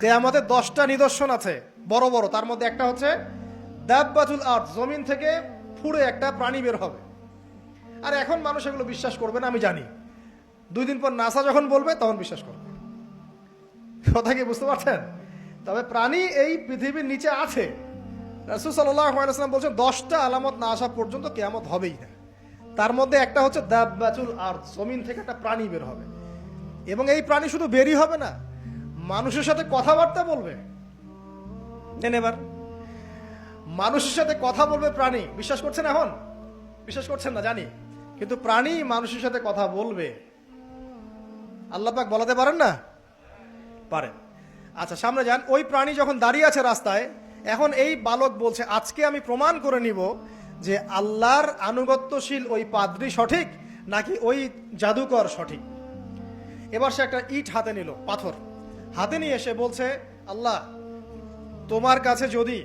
কিয়ামতের 10টা নিদর্শন আছে বড় বড়, তার মধ্যে একটা হচ্ছে দাব্বাতুল আরদ, জমিন থেকে ফুঁড়ে একটা প্রাণী বের হবে। আর এখন মানুষ এগুলো বিশ্বাস করবে না আমি জানি, 2 দিন পর নাসা যখন বলবে তখন বিশ্বাস করবে। কথা কি বুঝতে পারছেন? তবে প্রাণী এই পৃথিবীর নিচে আছে। রাসূল সাল্লাল্লাহু আলাইহি ওয়াসাল্লাম বলছেন 10টা আলামত না আসা পর্যন্ত কিয়ামত হবেই না। তার মধ্যে একটা হচ্ছে দাব্বাতুল আরদ, জমিন থেকে একটা প্রাণী বের হবে, এবং এই প্রাণী শুধু বেরই হবে না, মানুষের সাথে কথাবার্তা বলবে। এবার মানুষের সাথে কথা বলবে প্রাণী। বিশ্বাস করছেন? এখন বিশ্বাস করছেন না জানি, কিন্তু প্রাণী মানুষের সাথে কথা বলবে। আল্লাহ পাক বলাতে পারেন না? পারেন। আচ্ছা, সামনে যান। ওই প্রাণী যখন দাঁড়িয়ে আছে রাস্তায়, এখন এই বালক বলছে আজকে আমি প্রমাণ করে নিব যে আল্লাহর আনুগত্যশীল ওই পাদ্রী সঠিক নাকি ওই জাদুকর সঠিক। এবার সে একটা ইট হাতে নিল, পাথর হাতে নিয়ে এসে বলছে, আল্লাহ তোমার কাছে যদি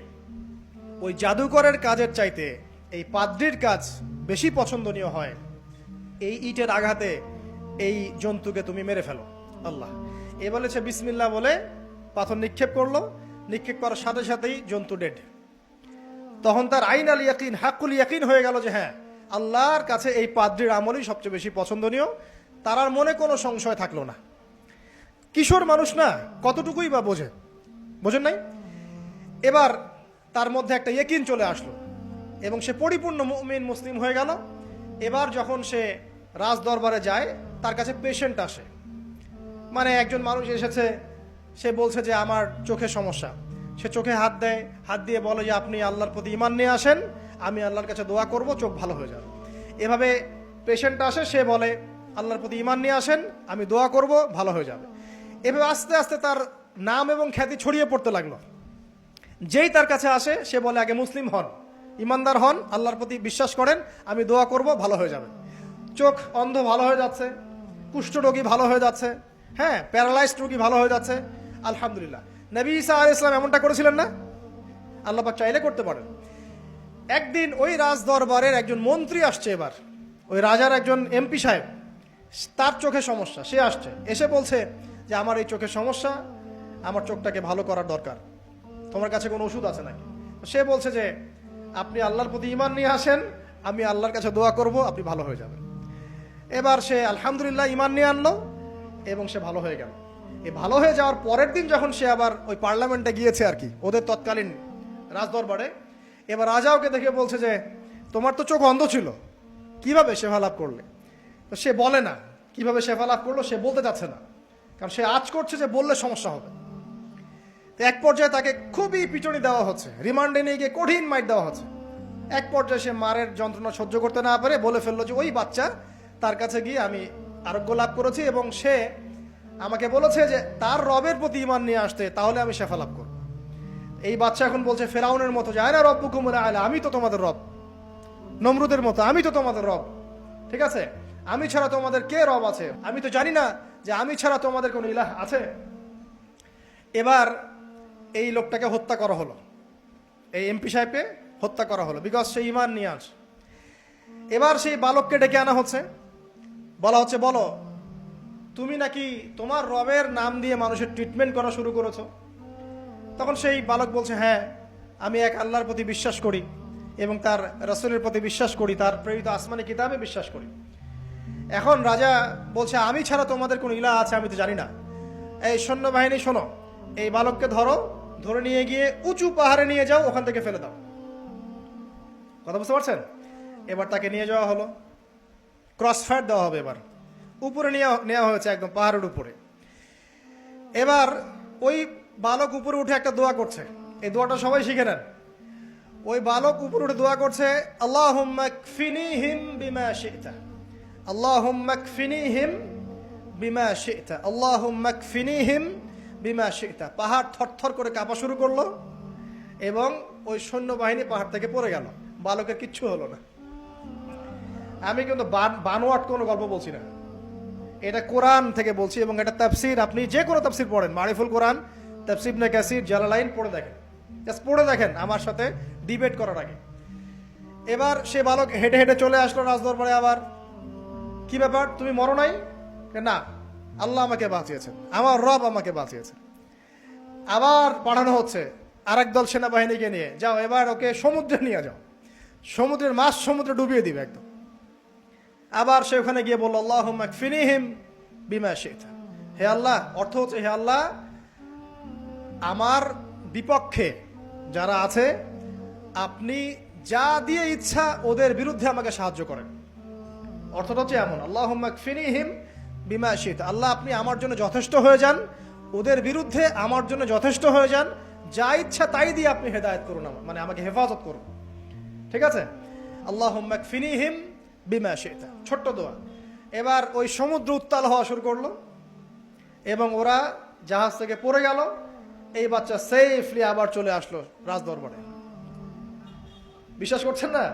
ওই জাদুকরের কাজের চাইতে এই পাদ্রীর কাজ বেশি পছন্দনীয় হয়, এই ইটের আঘাতে এই জন্তুকে তুমি মেরে ফেলো আল্লাহ। এ বলেছে বিসমিল্লাহ বলে পাথর নিক্ষেপ করলো, নিক্ষেপ করার সাথে সাথেই জন্তু ডেড। তখন তার আইন আল ইয়াকিন, হাক্কুল ইয়াকিন হয়ে গেল যে হ্যাঁ, আল্লাহর কাছে এই পাদ্রীর আমলই সবচেয়ে বেশি পছন্দনীয়। তার আর মনে কোনো সংশয় থাকলো না। কিশোর মানুষ না, কতটুকুই বা বোঝেন নাই? এবার তার মধ্যে একটা ইয়াকিন চলে আসলো এবং সে পরিপূর্ণ মুমিন মুসলিম হয়ে গেল। এবার যখন সে রাজ দরবারে যায়, তার কাছে পেশেন্ট আসে, মানে একজন মানুষ এসেছে, সে বলছে যে আমার চোখে সমস্যা। সে চোখে হাত দেয়, হাত দিয়ে বলে যে আপনি আল্লাহর প্রতি ঈমান নিয়ে আসেন, আমি আল্লাহর কাছে দোয়া করব, চোখ ভালো হয়ে যাবে। এভাবে পেশেন্ট আসে, সে বলে আল্লাহর প্রতি ঈমান নিয়ে আসেন, আমি দোয়া করব, ভালো হয়ে যাবে। এভাবে আস্তে আস্তে তার নাম এবং খ্যাতি ছড়িয়ে পড়তে লাগলো। যেই তার কাছে আসে সে বলে আগে মুসলিম হন, ইমানদার হন, আল্লাহর প্রতি বিশ্বাস করেন, আমি দোয়া করব, ভালো হয়ে যাবে। চোখ অন্ধ ভালো হয়ে যাচ্ছে, কুষ্ঠরোগী ভালো হয়ে যাচ্ছে, হ্যাঁ, প্যারালাইজড রোগী ভালো হয়ে যাচ্ছে, আলহামদুলিল্লাহ। নবী ঈসা আলাইহিস সালাম এমনটা করেছিলেন না? আল্লাহ পাক চাইলে করতে পারেন। একদিন ওই রাজ দরবারের একজন মন্ত্রী আসছে, এবার ওই রাজার একজন এমপি সাহেব, তার চোখে সমস্যা, সে আসছে, এসে বলছে যে আমার এই চোখের সমস্যা, আমার চোখটাকে ভালো করার দরকার, তোমার কাছে কোনো ওষুধ আছে নাকি? সে বলছে যে আপনি আল্লাহর প্রতি ঈমান নিয়ে আসেন, আমি আল্লাহর কাছে দোয়া করব, আপনি ভালো হয়ে যাবেন। এবার সে আলহামদুলিল্লাহ ঈমান নিয়ে আনলো এবং সে ভালো হয়ে গেল। এই ভালো হয়ে যাওয়ার পরের দিন যখন সে আবার ওই পার্লামেন্টে গিয়েছে আর কি, ওদের তৎকালীন রাজদরবারে, এবার রাজা ওকে দেখে বলছে যে তোমার তো চোখ অন্ধ ছিল, কিভাবে শেফা লাভ করলে? তো সে বলে না কিভাবে শেফা লাভ করলো, সে বলতে চাচ্ছে না, কারণ সে আজ করছে যে বললে সমস্যা হবে। তো এক পর্যায়ে তাকে খুবই পিটুনি দেওয়া হচ্ছে, রিমান্ডে নিয়ে গিয়ে কঠিন মাইট দেওয়া হচ্ছে। এক পর্যায়ে সে মারের যন্ত্রণা সহ্য করতে না পারে বলে ফেললো যে ওই বাচ্চা, তার কাছে গিয়ে আমি আরোগ্য লাভ করেছি এবং সে আমাকে বলেছে যে তার রবের প্রতি ঈমান নিয়ে আসতে, তাহলে আমি শেফা লাভ করব। এই বাচ্চা এখন বলছে ফেরাউনের মতো যে আয়না রব্বুকুমুল আ'লা, আমি তো তোমাদের রব। নমরুদের মতো আমি তো তোমাদের রব, ঠিক আছে, আমি ছাড়া তোমাদের কে রব আছে? আমি তো জানি না যে আমি ছাড়া তোমাদের কোনো ইলাহ আছে। এবার এই লোকটাকে হত্যা করা হলো, এই এমপি সাহেবকে হত্যা করা হলো, বিকজ সে ঈমান নিয়ে আসে। এবার সেই বালককে ডেকে আনা হচ্ছে, বলা হচ্ছে বলো তুমি নাকি তোমার রবের নাম দিয়ে মানুষের ট্রিটমেন্ট করা শুরু করেছো? তখন সেই বালক বলছে হ্যাঁ, আমি এক আল্লাহর প্রতি বিশ্বাস করি এবং তার রাসূলের প্রতি বিশ্বাস করি, তার প্রেরিত আসমানি কিতাবে বিশ্বাস করি। এখন রাজা বলছে আমি ছাড়া তোমাদের কোন ইলাহ আছে আমি তো জানি না। এই সৈন্যবাহিনী শোনো, এই বালককে ধরো, ধরে নিয়ে গিয়ে উঁচু পাহাড়ে নিয়ে যাও, ওখান থেকে ফেলে দাও। কথা বুঝতে পারছেন? এবার তাকে নিয়ে যাওয়া হলো, ক্রস ফায়ার দেওয়া হবে, এবার উপরে নেওয়া হয়েছে, একদম পাহাড়ের উপরে। এবার ওই বালক উপরে উঠে একটা দোয়া করছে, এই দোয়াটা সবাই শিখে নেন। ওই বালক উপরে উঠে দোয়া করছে আল্লাহুম্মা কফিনিহিম বিমা শি'তা, আল্লাহুম্মা কফিনিহিম বিমা শি'তা, আল্লাহুম্মা কফিনিহিম বিমা শি'তা। পাহাড় থরথর করে কাঁপা শুরু করলো এবং ওই সৈন্যবাহিনী পাহাড় থেকে পড়ে গেল, বালকের কিচ্ছু হলো না। আমি কিন্তু বানোয়াট কোনো গল্প বলছি না, এটা কোরআন থেকে বলছি এবং এটা তাফসীর। আপনি যে কোনো তাফসীর পড়েন, মারিফুল কোরআন, তাফসীর ইবনে কাসির, জালালাইন পড়ে দেখেন, জাস্ট পড়ে দেখেন আমার সাথে ডিবেট করার আগে। এবার সে বালক হেঁটে হেঁটে চলে আসলো রাজদরবারে। আবার কি ব্যাপার, তুমি মরো নাই? না, আল্লাহ আমাকে বাঁচিয়েছেন, আমার রব আমাকে বাঁচিয়েছেন। আবার পাঠানো হচ্ছে আরেক দল সেনাবাহিনীকে নিয়ে, যাও এবার ওকে সমুদ্রে নিয়ে যাও, সমুদ্রের মাছ সমুদ্রে ডুবিয়ে দিবে একদম। আবার সে ওখানে গিয়ে বলল আল্লাহুম্মা কফিনিহিম বিমা শি'তা, হে আল্লাহ, অর্থ হচ্ছে হে আল্লাহ আমার বিপক্ষে যারা আছে আপনি যা দিয়ে ইচ্ছা ওদের বিরুদ্ধে আমাকে সাহায্য করেন। অর্থটা হচ্ছে এমন, আল্লাহুম্মা কফিনিহিম বিমা শি'তা, আল্লাহ আপনি আমার জন্য যথেষ্ট হয়ে যান, ওদের বিরুদ্ধে আমার জন্য যথেষ্ট হয়ে যান, যা ইচ্ছা তাই দিয়ে আপনি হেদায়েত করুন, মানে আমাকে হেফাজত করুন। ঠিক আছে, আল্লাহুম্মা কফিনিহিম বিমা শি'তা, ছোট্ট দোয়া। এবার ওই সমুদ্র উত্তাল হওয়া শুরু করলো এবং ওরা জাহাজ থেকে পড়ে গেল। এই বাচ্চা সেফলি আবার চলে আসলো রাজদরবারে। বিশ্বাস করছেন না?